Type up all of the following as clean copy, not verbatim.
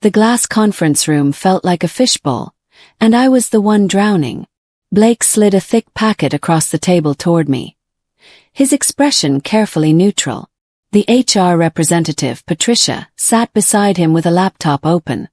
The glass conference room felt like a fishbowl, and I was the one drowning. Blake slid a thick packet across the table toward me, his expression carefully neutral. The HR representative, Patricia, sat beside him with a laptop open,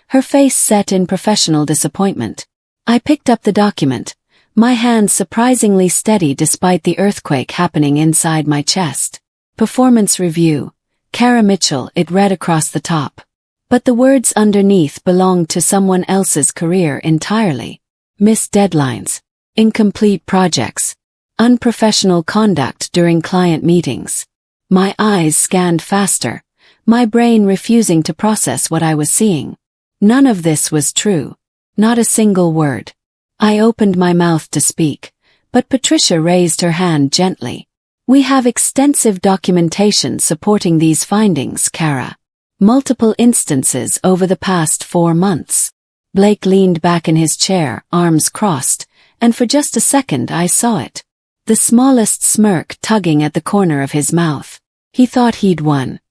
her face set in professional disappointment. I picked up the document, my hands surprisingly steady despite the earthquake happening inside my chest. Performance review, Kara Mitchell, it read across the top. But the words underneath belonged to someone else's career entirely. Missed deadlines, incomplete projects, unprofessional conduct during client meetings. My eyes scanned faster, my brain refusing to process what I was seeing. None of this was true. Not a single word. I opened my mouth to speak, but Patricia raised her hand gently. We have extensive documentation supporting these findings, Kara. Multiple instances over the past 4 months. Blake leaned back in his chair, arms crossed, and for just a second I saw it. The smallest smirk tugging at the corner of his mouth. He thought he'd won.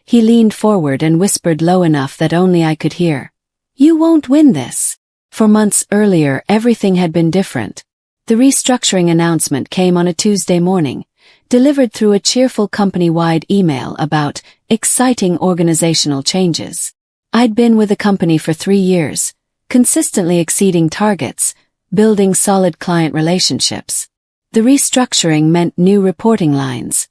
He leaned forward and whispered low enough that only I could hear. You won't win this. For months earlier, everything had been different. The restructuring announcement came on a Tuesday morning, delivered through a cheerful company-wide email about exciting organizational changes. I'd been with the company for 3 years, consistently exceeding targets, building solid client relationships. The restructuring meant new reporting lines,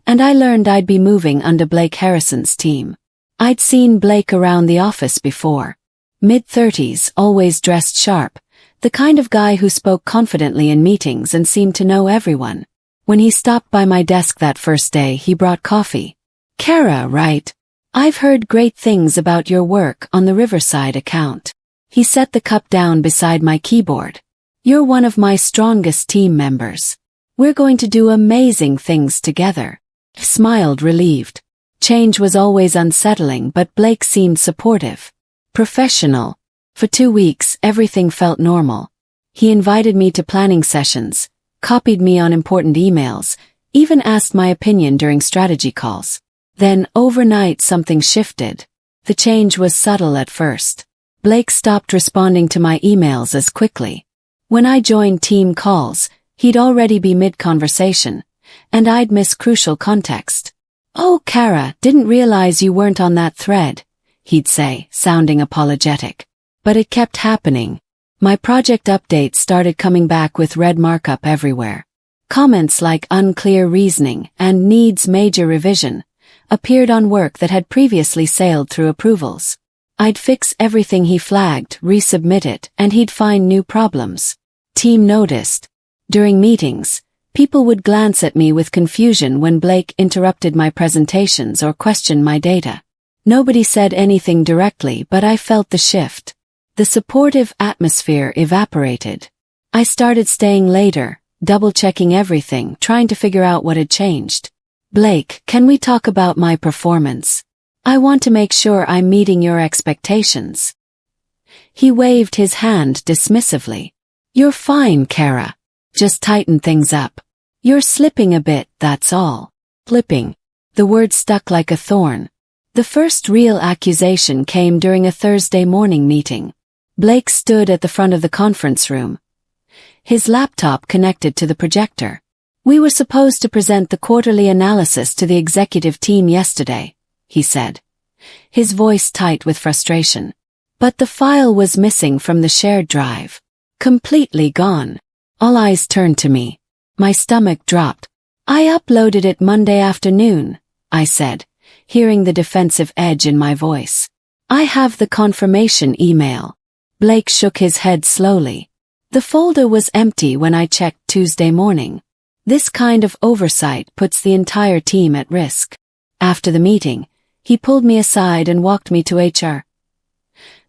and I learned I'd be moving under Blake Harrison's team. I'd seen Blake around the office before. Mid-30s, always dressed sharp, the kind of guy who spoke confidently in meetings and seemed to know everyone. When he stopped by my desk that first day, he brought coffee. Kara, right? I've heard great things about your work on the Riverside account. He set the cup down beside my keyboard. You're one of my strongest team members. We're going to do amazing things together. He smiled, relieved. Change was always unsettling, but Blake seemed supportive. Professional. For 2 weeks, everything felt normal. He invited me to planning sessions, copied me on important emails, even asked my opinion during strategy calls. Then, overnight, something shifted. The change was subtle at first. Blake stopped responding to my emails as quickly. When I joined team calls, he'd already be mid-conversation, and I'd miss crucial context. Oh, Kara, didn't realize you weren't on that thread, he'd say, sounding apologetic. But it kept happening. My project updates started coming back with red markup everywhere. Comments like unclear reasoning and needs major revision appeared on work that had previously sailed through approvals. I'd fix everything he flagged, resubmit it, and he'd find new problems. Team noticed. During meetings, people would glance at me with confusion when Blake interrupted my presentations or questioned my data. Nobody said anything directly, but I felt the shift. The supportive atmosphere evaporated. I started staying later, double-checking everything, trying to figure out what had changed. Blake, can we talk about my performance? I want to make sure I'm meeting your expectations. He waved his hand dismissively. You're fine, Kara. Just tighten things up. You're slipping a bit, that's all. Slipping. The word stuck like a thorn. The first real accusation came during a Thursday morning meeting. Blake stood at the front of the conference room, his laptop connected to the projector. We were supposed to present the quarterly analysis to the executive team yesterday, he said, his voice tight with frustration. But the file was missing from the shared drive. Completely gone. All eyes turned to me. My stomach dropped. I uploaded it Monday afternoon, I said, hearing the defensive edge in my voice. I have the confirmation email. Blake shook his head slowly. The folder was empty when I checked Tuesday morning. This kind of oversight puts the entire team at risk. After the meeting, he pulled me aside and walked me to HR.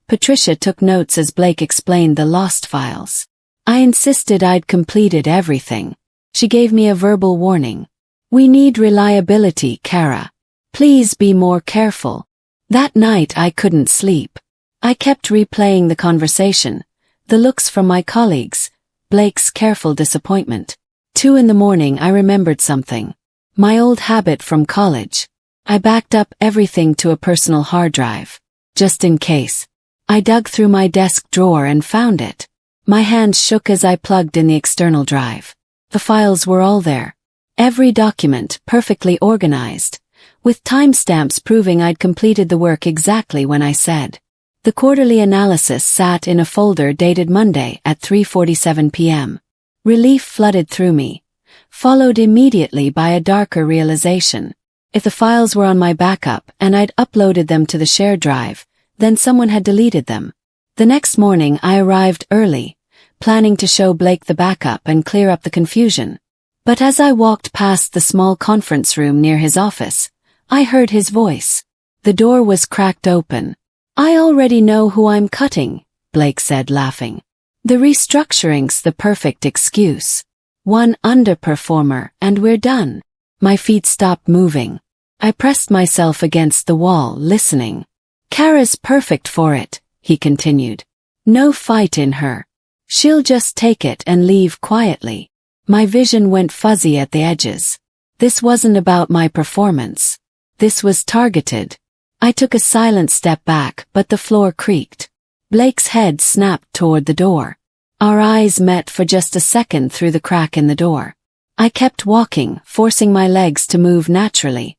Patricia took notes as Blake explained the lost files. I insisted I'd completed everything. She gave me a verbal warning. We need reliability, Kara. Please be more careful. That night I couldn't sleep. I kept replaying the conversation, the looks from my colleagues, Blake's careful disappointment. 2 a.m, I remembered something. My old habit from college. I backed up everything to a personal hard drive. just in case. I dug through my desk drawer and found it. My hands shook as I plugged in the external drive. The files were all there. Every document perfectly organized, with timestamps proving I'd completed the work exactly when I said. The quarterly analysis sat in a folder dated Monday at 3:47 p.m. Relief flooded through me, followed immediately by a darker realization. If the files were on my backup and I'd uploaded them to the shared drive, then someone had deleted them. The next morning I arrived early, planning to show Blake the backup and clear up the confusion. But as I walked past the small conference room near his office, I heard his voice. The door was cracked open. "I already know who I'm cutting," Blake said, laughing. "The restructuring's the perfect excuse. One underperformer and we're done." My feet stopped moving. I pressed myself against the wall, listening. "Kara's perfect for it," he continued. "No fight in her. She'll just take it and leave quietly." My vision went fuzzy at the edges. This wasn't about my performance. This was targeted. I took a silent step back, but the floor creaked. Blake's head snapped toward the door. Our eyes met for just a second through the crack in the door. I kept walking, forcing my legs to move naturally,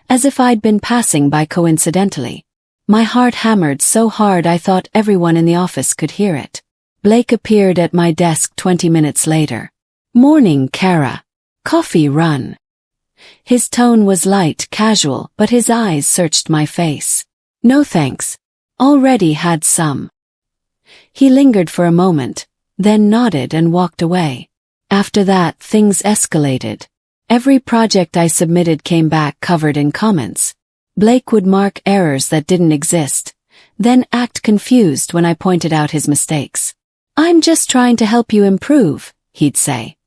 as if I'd been passing by coincidentally. My heart hammered so hard I thought everyone in the office could hear it. Blake appeared at my desk 20 minutes later. "Morning, Kara. Coffee run?" His tone was light, casual, but his eyes searched my face. "No thanks. Already had some." He lingered for a moment, then nodded and walked away. After that, things escalated. Every project I submitted came back covered in comments. Blake would mark errors that didn't exist, then act confused when I pointed out his mistakes. "I'm just trying to help you improve," he'd say,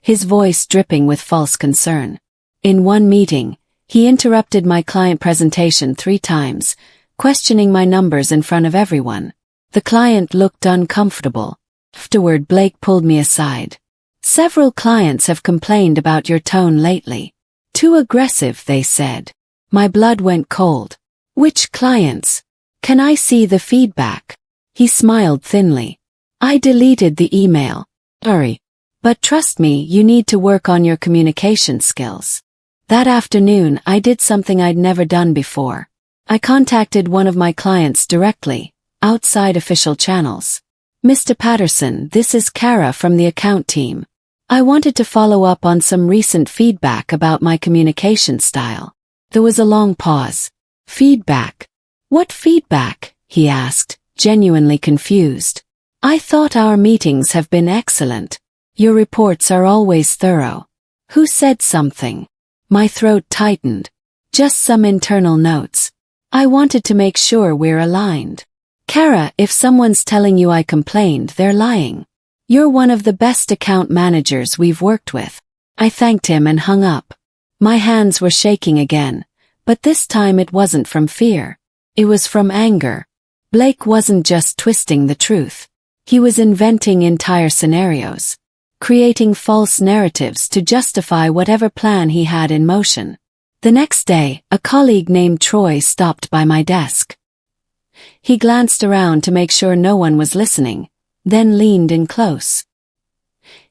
his voice dripping with false concern. In one meeting, he interrupted my client presentation 3 times, questioning my numbers in front of everyone. The client looked uncomfortable. Afterward, Blake pulled me aside. "Several clients have complained about your tone lately. Too aggressive, they said." My blood went cold. "Which clients? Can I see the feedback?" He smiled thinly. "I deleted the email. Sorry. But trust me, you need to work on your communication skills." That afternoon, I did something I'd never done before. I contacted one of my clients directly, outside official channels. "Mr. Patterson, this is Kara from the account team. I wanted to follow up on some recent feedback about my communication style." There was a long pause. "Feedback? What feedback?" he asked, genuinely confused. "I thought our meetings have been excellent. Your reports are always thorough. Who said something?" My throat tightened. "Just some internal notes. I wanted to make sure we're aligned." "Kara, if someone's telling you I complained, they're lying. You're one of the best account managers we've worked with." I thanked him and hung up. My hands were shaking again, but this time it wasn't from fear. It was from anger. Blake wasn't just twisting the truth. He was inventing entire scenarios, creating false narratives to justify whatever plan he had in motion. The next day, a colleague named Troy stopped by my desk. He glanced around to make sure no one was listening, then leaned in close.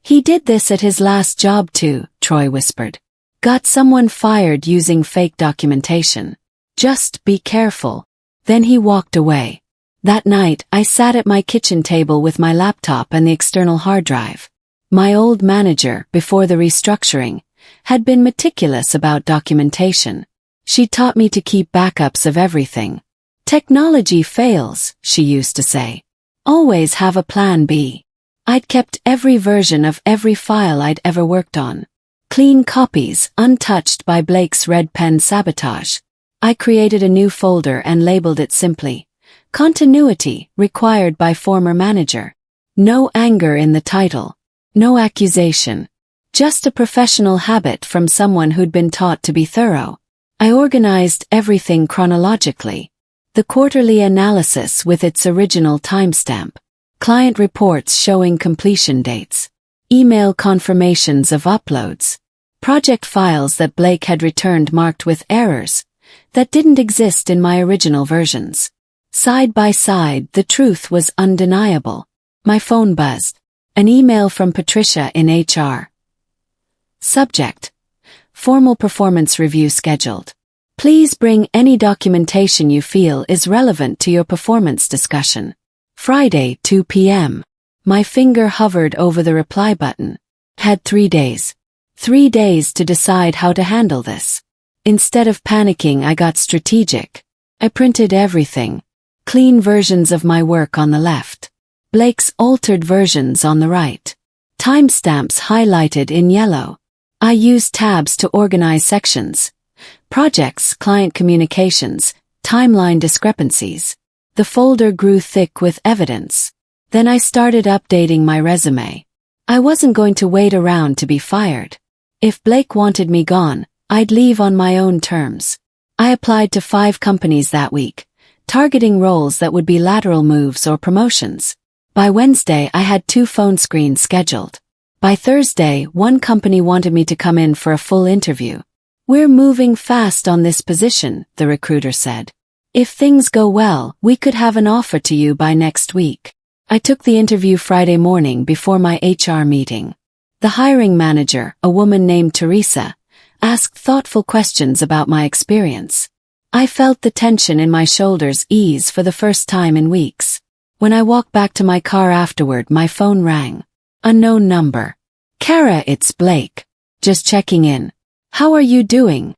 "He did this at his last job too," Troy whispered. "Got someone fired using fake documentation. Just be careful." Then he walked away. That night, I sat at my kitchen table with my laptop and the external hard drive. My old manager, before the restructuring, had been meticulous about documentation. She taught me to keep backups of everything. "Technology fails," she used to say. "Always have a plan B." I'd kept every version of every file I'd ever worked on. Clean copies, untouched by Blake's red pen sabotage. I created a new folder and labeled it simply, "Continuity, required by former manager." No anger in the title. No accusation. Just a professional habit from someone who'd been taught to be thorough. I organized everything chronologically. The quarterly analysis with its original timestamp. Client reports showing completion dates. Email confirmations of uploads. Project files that Blake had returned marked with errors that didn't exist in my original versions. Side by side, the truth was undeniable. My phone buzzed. An email from Patricia in HR. Subject: Formal performance review scheduled. Please bring any documentation you feel is relevant to your performance discussion. Friday, 2 p.m. My finger hovered over the reply button. Had 3 days. 3 days to decide how to handle this. Instead of panicking, I got strategic. I printed everything. Clean versions of my work on the left. Blake's altered versions on the right. Timestamps highlighted in yellow. I used tabs to organize sections. Projects, client communications, timeline discrepancies. The folder grew thick with evidence. Then I started updating my resume. I wasn't going to wait around to be fired. If Blake wanted me gone, I'd leave on my own terms. I applied to 5 companies that week, targeting roles that would be lateral moves or promotions. By Wednesday, I had 2 phone screens scheduled. By Thursday, one company wanted me to come in for a full interview. We're moving fast on this position, the recruiter said. If things go well, we could have an offer to you by next week. I took the interview Friday morning before my HR meeting. The hiring manager, a woman named Teresa, asked thoughtful questions about my experience. I felt the tension in my shoulders ease for the first time in weeks. When I walked back to my car afterward, my phone rang. Unknown number. Kara, it's Blake. Just checking in. How are you doing?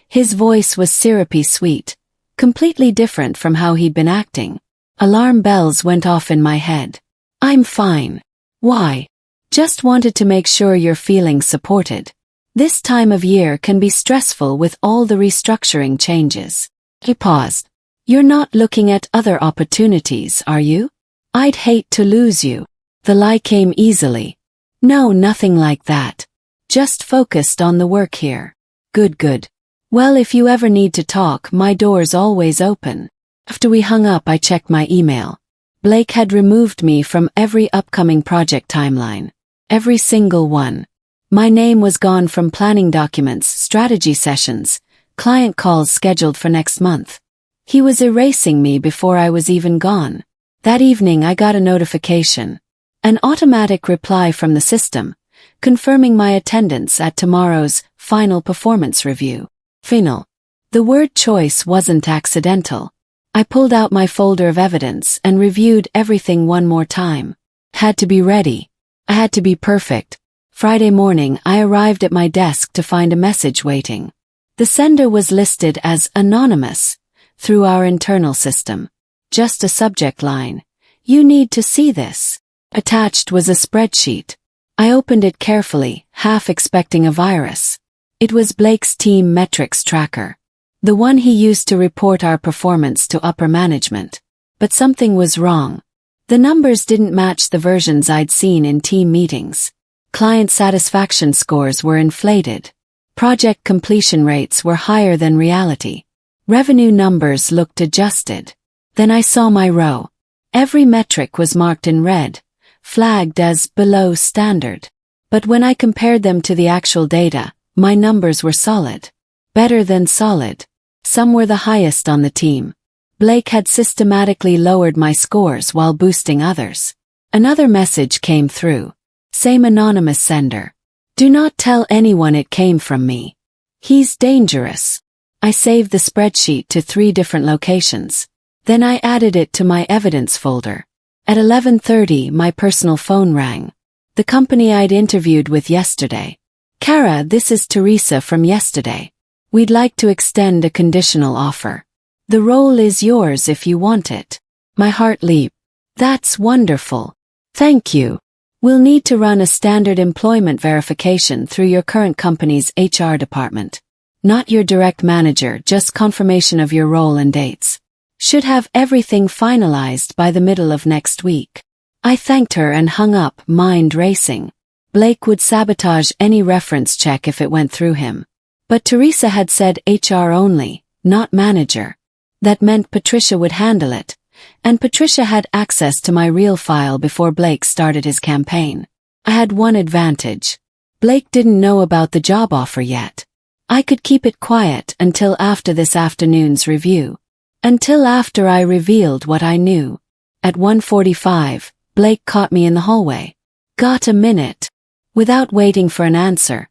His voice was syrupy sweet, completely different from how he'd been acting. Alarm bells went off in my head. I'm fine. Why? Just wanted to make sure you're feeling supported. This time of year can be stressful with all the restructuring changes. He paused. You're not looking at other opportunities, are you? I'd hate to lose you. The lie came easily. No, nothing like that. Just focused on the work here. Good. Well, if you ever need to talk, my door's always open. After we hung up, I checked my email. Blake had removed me from every upcoming project timeline. Every single one. My name was gone from planning documents, strategy sessions, client calls scheduled for next month. He was erasing me before I was even gone. That evening I got a notification. An automatic reply from the system, confirming my attendance at tomorrow's final performance review. Final. The word choice wasn't accidental. I pulled out my folder of evidence and reviewed everything one more time. Had to be ready. I had to be perfect. Friday morning, I arrived at my desk to find a message waiting. The sender was listed as anonymous through our internal system. Just a subject line. You need to see this. Attached was a spreadsheet. I opened it carefully, half expecting a virus. It was Blake's team metrics tracker. The one he used to report our performance to upper management. But something was wrong. The numbers didn't match the versions I'd seen in team meetings. Client satisfaction scores were inflated. Project completion rates were higher than reality. Revenue numbers looked adjusted. Then I saw my row. Every metric was marked in red, flagged as below standard. But when I compared them to the actual data, my numbers were solid. Better than solid. Some were the highest on the team. Blake had systematically lowered my scores while boosting others. Another message came through. Same anonymous sender. Do not tell anyone it came from me. He's dangerous. I saved the spreadsheet to 3 different locations. Then I added it to my evidence folder. At 11:30, my personal phone rang. The company I'd interviewed with yesterday. Kara, this is Teresa from yesterday. We'd like to extend a conditional offer. The role is yours if you want it. My heart leaped. That's wonderful. Thank you. We'll need to run a standard employment verification through your current company's HR department. Not your direct manager, just confirmation of your role and dates. Should have everything finalized by the middle of next week. I thanked her and hung up, mind racing. Blake would sabotage any reference check if it went through him. But Teresa had said HR only, not manager. That meant Patricia would handle it, and Patricia had access to my real file before Blake started his campaign. I had one advantage. Blake didn't know about the job offer yet. I could keep it quiet until after this afternoon's review. Until after I revealed what I knew. At 1:45, Blake caught me in the hallway. Got a minute? Without waiting for an answer,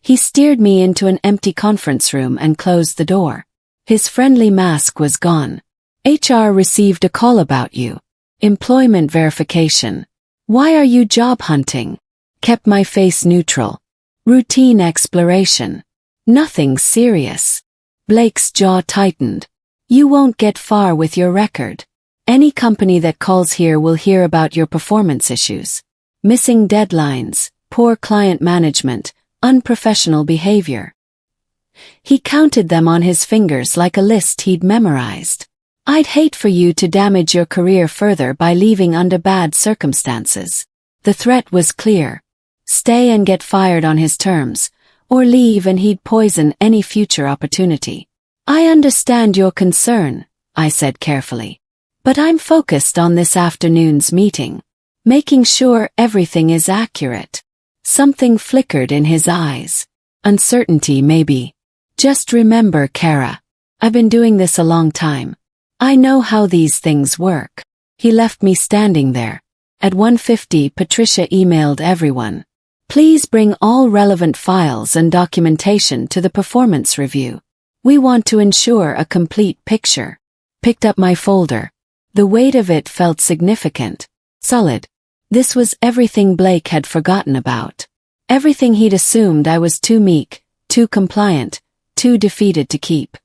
he steered me into an empty conference room and closed the door. His friendly mask was gone. HR received a call about you. Employment verification. Why are you job hunting? Kept my face neutral. Routine exploration. Nothing serious. Blake's jaw tightened. You won't get far with your record. Any company that calls here will hear about your performance issues. Missing deadlines, poor client management, unprofessional behavior. He counted them on his fingers like a list he'd memorized. I'd hate for you to damage your career further by leaving under bad circumstances. The threat was clear. Stay and get fired on his terms, or leave and he'd poison any future opportunity. I understand your concern, I said carefully. But I'm focused on this afternoon's meeting, making sure everything is accurate. Something flickered in his eyes. Uncertainty, maybe. Just remember, Kara, I've been doing this a long time. I know how these things work. He left me standing there. At 1:50, Patricia emailed everyone. Please bring all relevant files and documentation to the performance review. We want to ensure a complete picture. Picked up my folder. The weight of it felt significant, solid. This was everything Blake had forgotten about. Everything he'd assumed I was too meek, too compliant, too defeated to keep.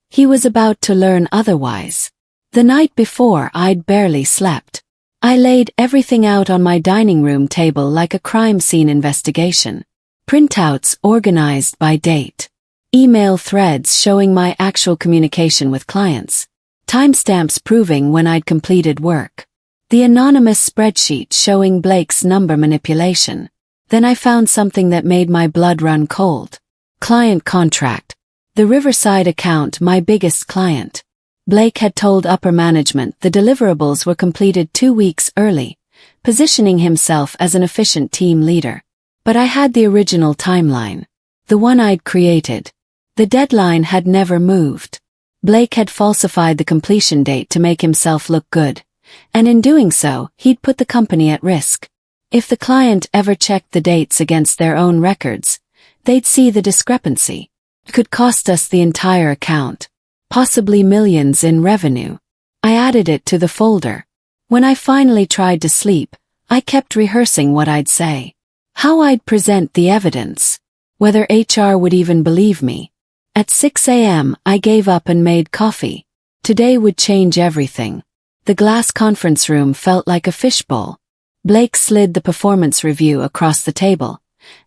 He was about to learn otherwise. The night before, I'd barely slept. I laid everything out on my dining room table like a crime scene investigation. Printouts organized by date. Email threads showing my actual communication with clients. Timestamps proving when I'd completed work. The anonymous spreadsheet showing Blake's number manipulation. Then I found something that made my blood run cold. Client contract. The Riverside account, my biggest client. Blake had told upper management the deliverables were completed 2 weeks early, positioning himself as an efficient team leader. But I had the original timeline. The one I'd created. The deadline had never moved. Blake had falsified the completion date to make himself look good, and in doing so, he'd put the company at risk. If the client ever checked the dates against their own records, they'd see the discrepancy. It could cost us the entire account. Possibly millions in revenue. I added it to the folder. When I finally tried to sleep, I kept rehearsing what I'd say. How I'd present the evidence. Whether HR would even believe me. At 6 a.m., I gave up and made coffee. Today would change everything. The glass conference room felt like a fishbowl. Blake slid the performance review across the table,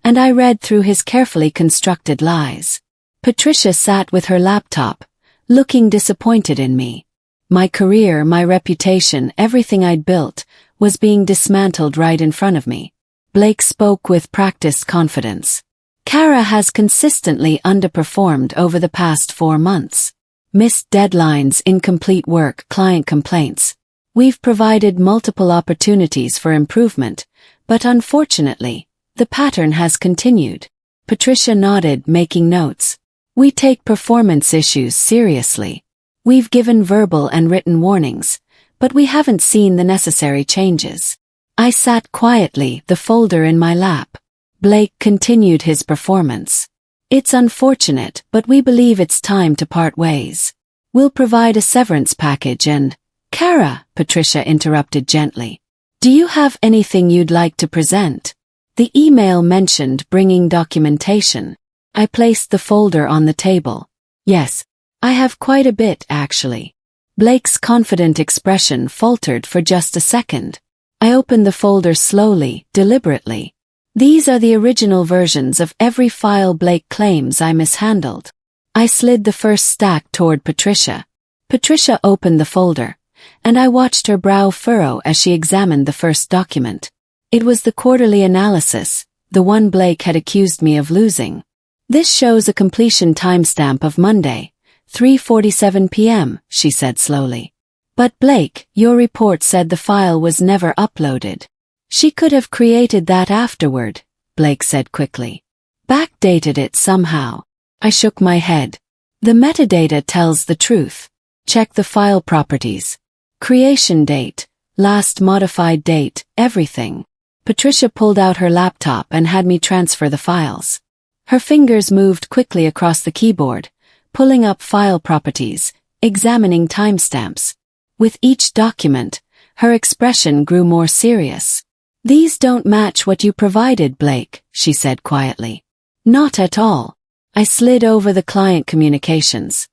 and I read through his carefully constructed lies. Patricia sat with her laptop, looking disappointed in me. My career, my reputation, everything I'd built, was being dismantled right in front of me. Blake spoke with practiced confidence. Kara has consistently underperformed over the past 4 months. Missed deadlines, incomplete work, client complaints. We've provided multiple opportunities for improvement, but unfortunately, the pattern has continued. Patricia nodded, making notes. We take performance issues seriously. We've given verbal and written warnings, but we haven't seen the necessary changes. I sat quietly, the folder in my lap. Blake continued his performance. It's unfortunate, but we believe it's time to part ways. We'll provide a severance package and... Kara, Patricia interrupted gently. Do you have anything you'd like to present? The email mentioned bringing documentation. I placed the folder on the table. Yes, I have quite a bit, actually. Blake's confident expression faltered for just a second. I opened the folder slowly, deliberately. These are the original versions of every file Blake claims I mishandled. I slid the first stack toward Patricia. Patricia opened the folder, and I watched her brow furrow as she examined the first document. It was the quarterly analysis, the one Blake had accused me of losing. This shows a completion timestamp of Monday, 3:47 p.m., she said slowly. But Blake, your report said the file was never uploaded. She could have created that afterward, Blake said quickly. Backdated it somehow. I shook my head. The metadata tells the truth. Check the file properties. Creation date, last modified date, everything. Patricia pulled out her laptop and had me transfer the files. Her fingers moved quickly across the keyboard, pulling up file properties, examining timestamps. With each document, her expression grew more serious. "These don't match what you provided, Blake," she said quietly. "Not at all." I slid over the client communications.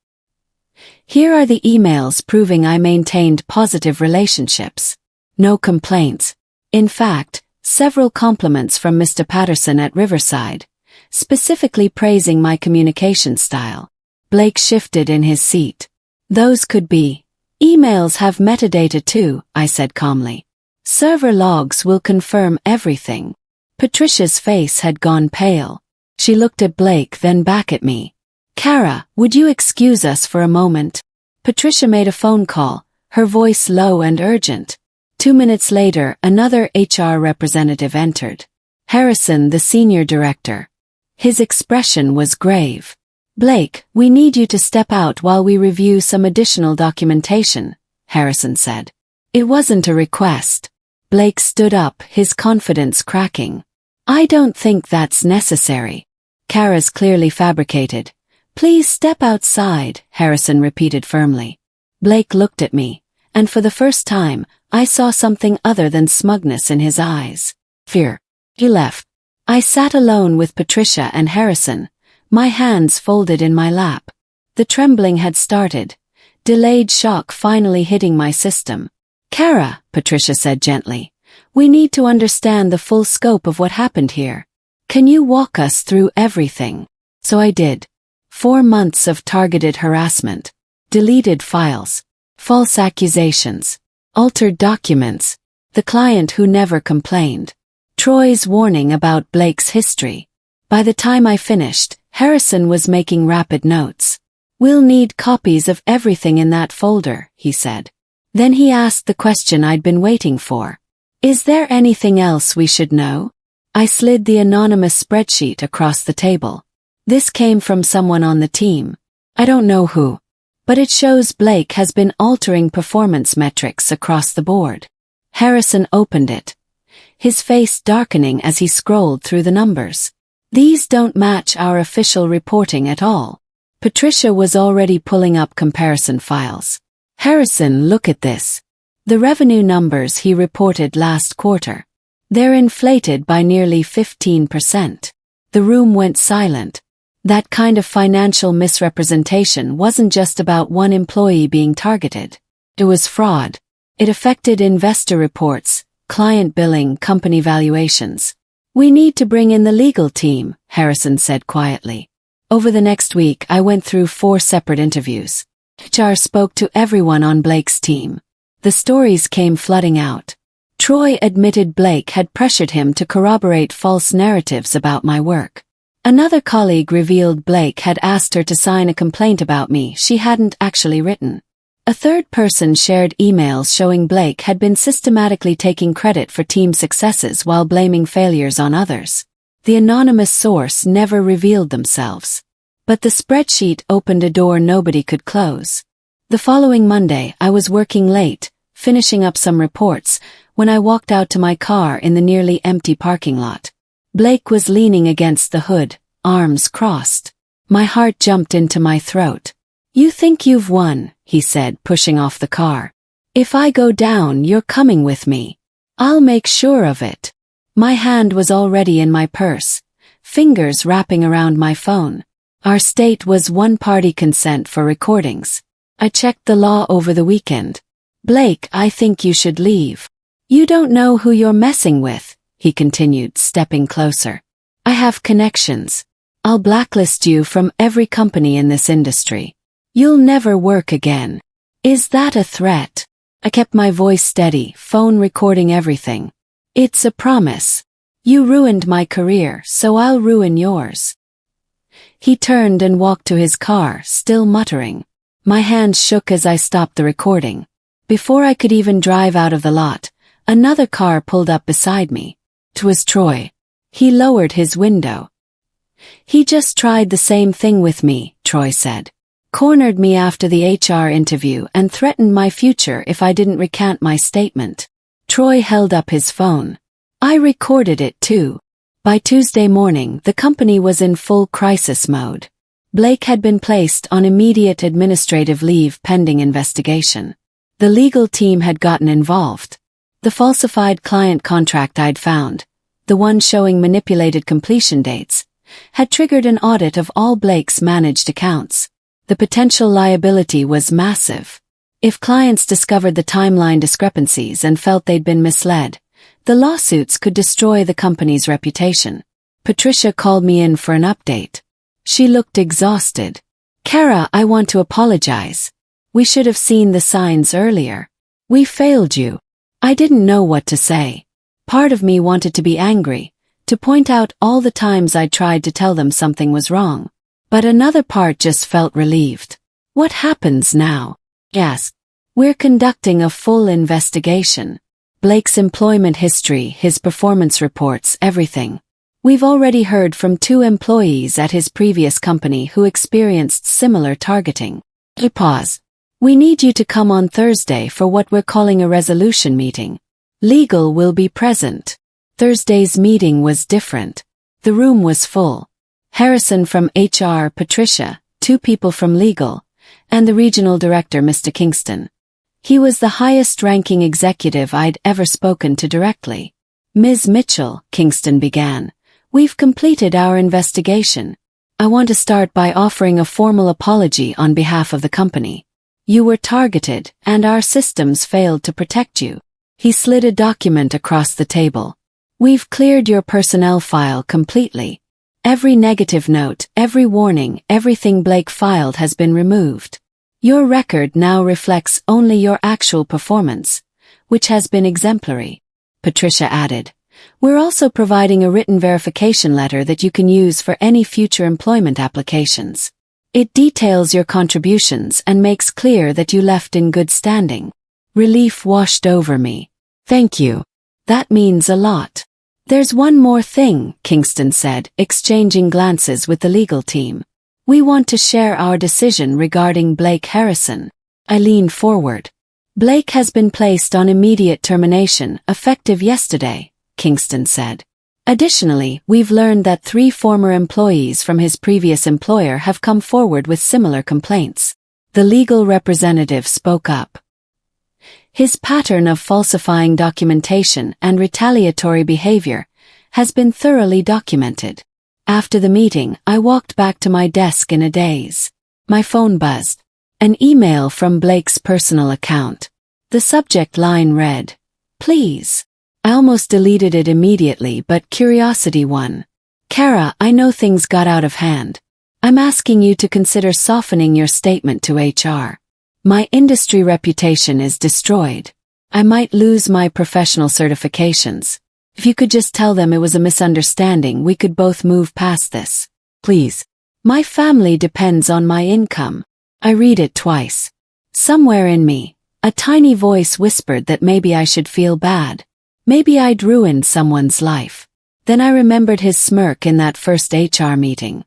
"Here are the emails proving I maintained positive relationships. No complaints. In fact, several compliments from Mr. Patterson at Riverside, specifically praising my communication style." Blake shifted in his seat. "Those could be. Emails have metadata too," I said calmly. "Server logs will confirm everything." Patricia's face had gone pale. She looked at Blake, then back at me. "Kara, would you excuse us for a moment?" Patricia made a phone call, her voice low and urgent. 2 minutes later, another HR representative entered. Harrison, the senior director. His expression was grave. "Blake, we need you to step out while we review some additional documentation," Harrison said. It wasn't a request. Blake stood up, his confidence cracking. "I don't think that's necessary." Kara's clearly fabricated. "Please step outside," Harrison repeated firmly. Blake looked at me, and for the first time, I saw something other than smugness in his eyes. Fear. He left. I sat alone with Patricia and Harrison, my hands folded in my lap. The trembling had started, delayed shock finally hitting my system. "Kara," Patricia said gently, "we need to understand the full scope of what happened here. Can you walk us through everything?" So I did. 4 months of targeted harassment, deleted files, false accusations, altered documents, the client who never complained, Troy's warning about Blake's history. By the time I finished, Harrison was making rapid notes. "We'll need copies of everything in that folder," he said. Then he asked the question I'd been waiting for. "Is there anything else we should know?" I slid the anonymous spreadsheet across the table. "This came from someone on the team. I don't know who. But it shows Blake has been altering performance metrics across the board." Harrison opened it, his face darkening as he scrolled through the numbers. "These don't match our official reporting at all." Patricia was already pulling up comparison files. "Harrison, look at this. The revenue numbers he reported last quarter. They're inflated by nearly 15%. The room went silent. That kind of financial misrepresentation wasn't just about one employee being targeted. It was fraud. It affected investor reports, client billing, company valuations. "We need to bring in the legal team," Harrison said quietly. Over the next week, I went through 4 separate interviews. HR spoke to everyone on Blake's team. The stories came flooding out. Troy admitted Blake had pressured him to corroborate false narratives about my work. Another colleague revealed Blake had asked her to sign a complaint about me she hadn't actually written. A third person shared emails showing Blake had been systematically taking credit for team successes while blaming failures on others. The anonymous source never revealed themselves. But the spreadsheet opened a door nobody could close. The following Monday, I was working late, finishing up some reports, when I walked out to my car in the nearly empty parking lot. Blake was leaning against the hood, arms crossed. My heart jumped into my throat. "You think you've won," he said, pushing off the car. "If I go down, you're coming with me. I'll make sure of it." My hand was already in my purse, fingers wrapping around my phone. Our state was one-party consent for recordings. I checked the law over the weekend. "Blake, I think you should leave. You don't know who you're messing with," he continued, stepping closer. "I have connections. I'll blacklist you from every company in this industry. You'll never work again." "Is that a threat?" I kept my voice steady, phone recording everything. "It's a promise. You ruined my career, so I'll ruin yours." He turned and walked to his car, still muttering. My hands shook as I stopped the recording. Before I could even drive out of the lot, another car pulled up beside me. It was Troy. He lowered his window. "He just tried the same thing with me," Troy said. cornered me after the HR interview and threatened my future if I didn't recant my statement. Troy held up his phone. I recorded it too. By Tuesday morning, the company was in full crisis mode. Blake had been placed on immediate administrative leave pending investigation. The legal team had gotten involved. The falsified client contract I'd found, the one showing manipulated completion dates, had triggered an audit of all Blake's managed accounts. The potential liability was massive. If clients discovered the timeline discrepancies and felt they'd been misled, the lawsuits could destroy the company's reputation. Patricia called me in for an update. She looked exhausted. "Kara, I want to apologize. We should have seen the signs earlier. We failed you." I didn't know what to say. Part of me wanted to be angry, to point out all the times I'd tried to tell them something was wrong. But another part just felt relieved. "What happens now?" "Yes. We're conducting a full investigation. Blake's employment history, his performance reports, everything. We've already heard from 2 employees at his previous company who experienced similar targeting." Pause. "We need you to come on Thursday for what we're calling a resolution meeting. Legal will be present." Thursday's meeting was different. The room was full. Harrison from HR, Patricia, 2 people from legal, and the regional director, Mr. Kingston. He was the highest-ranking executive I'd ever spoken to directly. "Ms. Mitchell," Kingston began, "we've completed our investigation. I want to start by offering a formal apology on behalf of the company. You were targeted, and our systems failed to protect you." He slid a document across the table. "We've cleared your personnel file completely. Every negative note, every warning, everything Blake filed has been removed. Your record now reflects only your actual performance, which has been exemplary." Patricia added, "We're also providing a written verification letter that you can use for any future employment applications. It details your contributions and makes clear that you left in good standing." Relief washed over me. "Thank you. That means a lot." "There's one more thing," Kingston said, exchanging glances with the legal team. "We want to share our decision regarding Blake Harrison." I leaned forward. "Blake has been placed on immediate termination, effective yesterday," Kingston said. "Additionally, we've learned that 3 former employees from his previous employer have come forward with similar complaints." The legal representative spoke up. "His pattern of falsifying documentation and retaliatory behavior has been thoroughly documented." After the meeting, I walked back to my desk in a daze. My phone buzzed. An email from Blake's personal account. The subject line read, "Please." I almost deleted it immediately, but curiosity won. "Kara, I know things got out of hand. I'm asking you to consider softening your statement to HR. My industry reputation is destroyed. I might lose my professional certifications. If you could just tell them it was a misunderstanding, we could both move past this. Please. My family depends on my income." I read it twice. Somewhere in me, a tiny voice whispered that maybe I should feel bad. Maybe I'd ruined someone's life. Then I remembered his smirk in that first HR meeting.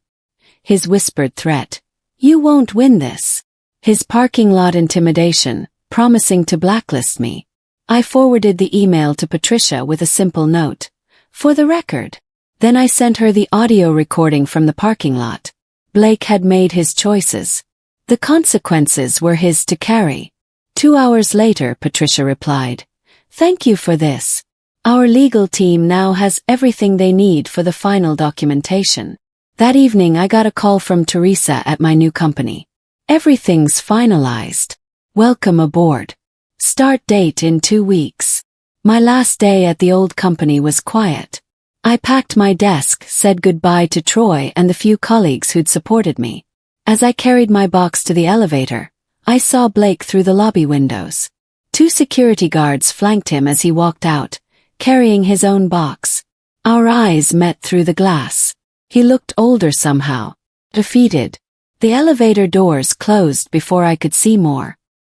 His whispered threat. "You won't win this." His parking lot intimidation, promising to blacklist me. I forwarded the email to Patricia with a simple note. "For the record." Then I sent her the audio recording from the parking lot. Blake had made his choices. The consequences were his to carry. 2 hours later, Patricia replied, "Thank you for this. Our legal team now has everything they need for the final documentation." That evening I got a call from Teresa at my new company. "Everything's finalized. Welcome aboard. Start date in 2 weeks." My last day at the old company was quiet. I packed my desk, said goodbye to Troy and the few colleagues who'd supported me. As I carried my box to the elevator, I saw Blake through the lobby windows. 2 security guards flanked him as he walked out, carrying his own box. Our eyes met through the glass. He looked older somehow, defeated. The elevator doors closed before I could see more.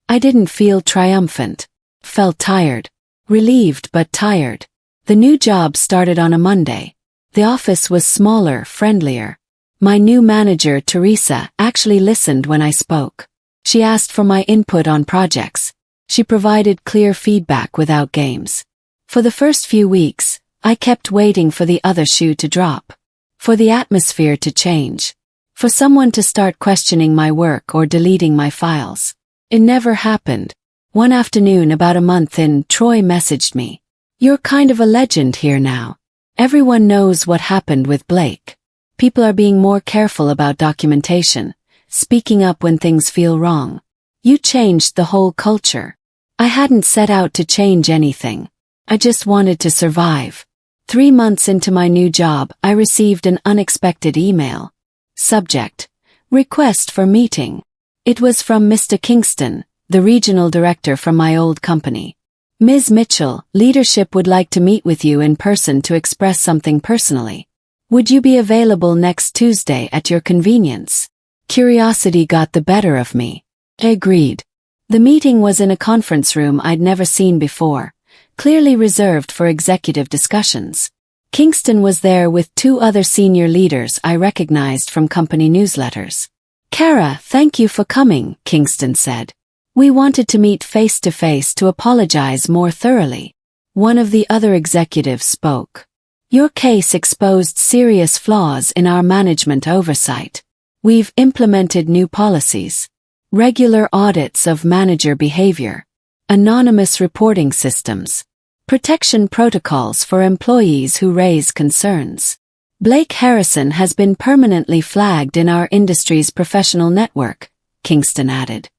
I didn't feel triumphant. Felt tired. Relieved but tired. The new job started on a Monday. The office was smaller, friendlier. My new manager, Teresa, actually listened when I spoke. She asked for my input on projects. She provided clear feedback without games. For the first few weeks, I kept waiting for the other shoe to drop. For the atmosphere to change. For someone to start questioning my work or deleting my files. It never happened. One afternoon about a month in, Troy messaged me. "You're kind of a legend here now. Everyone knows what happened with Blake. People are being more careful about documentation, speaking up when things feel wrong. You changed the whole culture." I hadn't set out to change anything. I just wanted to survive. 3 months into my new job, I received an unexpected email. Subject: Request for meeting. It was from Mr. Kingston, the regional director from my old company. "Ms. Mitchell, leadership would like to meet with you in person to express something personally. Would you be available next Tuesday at your convenience?" Curiosity got the better of me. I agreed. The meeting was in a conference room I'd never seen before, clearly reserved for executive discussions. Kingston was there with 2 other senior leaders I recognized from company newsletters. "Kara, thank you for coming," Kingston said. "We wanted to meet face-to-face to apologize more thoroughly." One of the other executives spoke. "Your case exposed serious flaws in our management oversight. We've implemented new policies, regular audits of manager behavior, anonymous reporting systems, protection protocols for employees who raise concerns. Blake Harrison has been permanently flagged in our industry's professional network," Kingston added.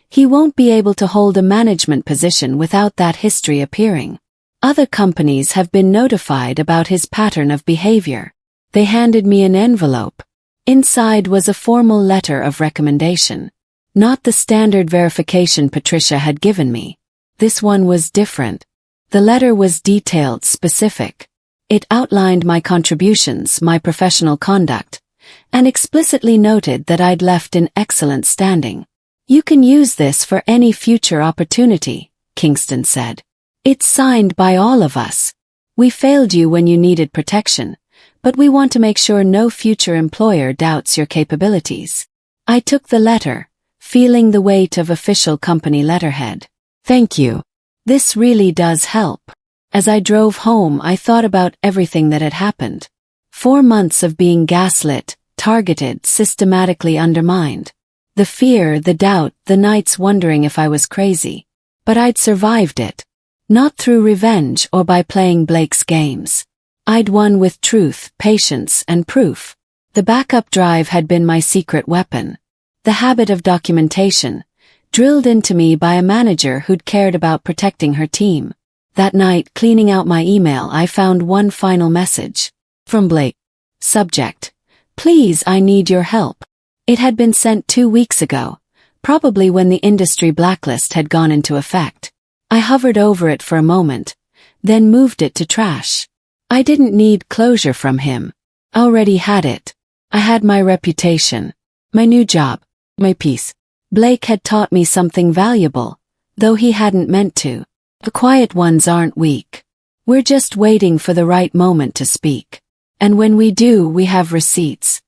"He won't be able to hold a management position without that history appearing. Other companies have been notified about his pattern of behavior." They handed me an envelope. Inside was a formal letter of recommendation. Not the standard verification Patricia had given me. This one was different. The letter was detailed, specific. It outlined my contributions, my professional conduct, and explicitly noted that I'd left in excellent standing. "You can use this for any future opportunity," Kingston said. "It's signed by all of us. We failed you when you needed protection, but we want to make sure no future employer doubts your capabilities." I took the letter, feeling the weight of official company letterhead. "Thank you. This really does help." As I drove home, I thought about everything that had happened. 4 months of being gaslit, targeted, systematically undermined. The fear, the doubt, the nights wondering if I was crazy. But I'd survived it. Not through revenge or by playing Blake's games. I'd won with truth, patience, and proof. The backup drive had been my secret weapon. The habit of documentation, drilled into me by a manager who'd cared about protecting her team. That night, cleaning out my email, I found one final message. From Blake. Subject: Please, I need your help. It had been sent 2 weeks ago, probably when the industry blacklist had gone into effect. I hovered over it for a moment, then moved it to trash. I didn't need closure from him. I already had it. I had my reputation, my new job, my peace. Blake had taught me something valuable, though he hadn't meant to. The quiet ones aren't weak. We're just waiting for the right moment to speak. And when we do, we have receipts.